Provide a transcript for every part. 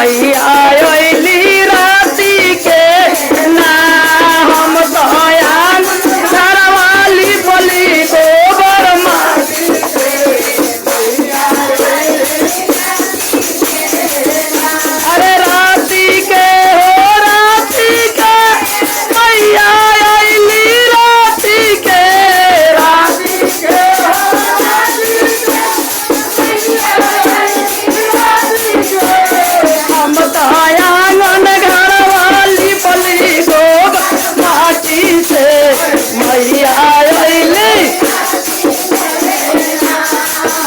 मैया अइली राती के ना हम दयान घरवाली बोली गोबर माटी अरे राती के हो राती के मैया अइली राती के हम दयान घरवाली बोली गोबर माटी से मैया अइली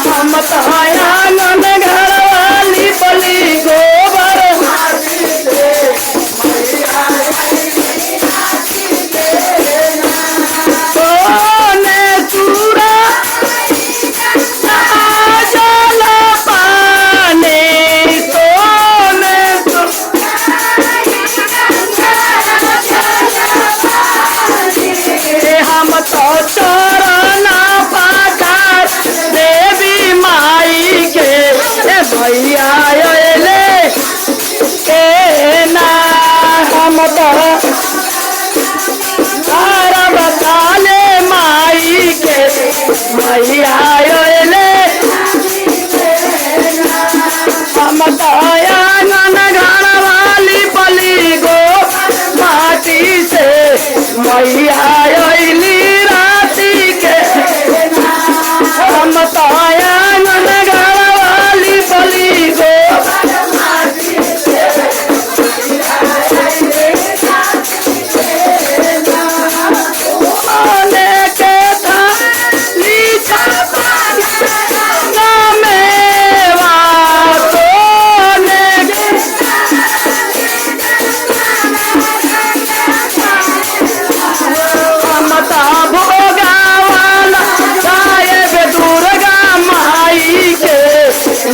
हम दयान घरवाली बोली गोबर सोने चूरा जल पानी सोने हम तो चरण पाकर देवी माई के भैया अइले के ना हम तो बताले माई के मैया अइले हम दयानन घरवाली बली गो माटी से मैया अइली राती के हम दयानन घरवाली बली गो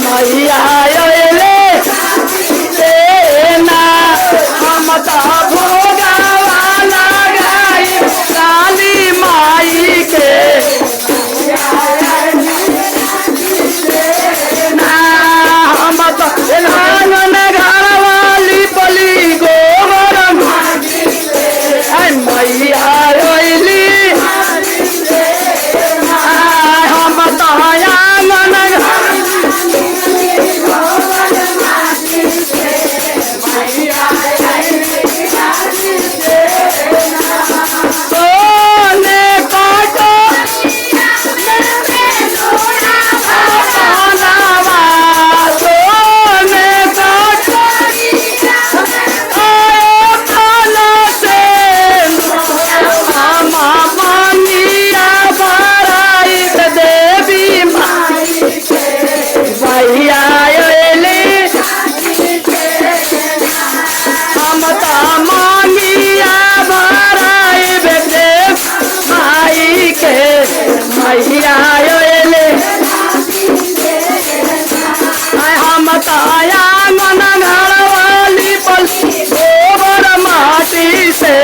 मैया अइले ना हम तो भोगावाला गाई काली माई के ना हम तो नानन घरवाली बोली गोबर मैया अइली हम तो आंगन मैया अइले हम दयानन घरवाली बली गोबर माटी से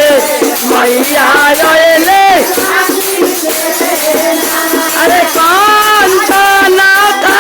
मैया अइले अरे कौन सा नाता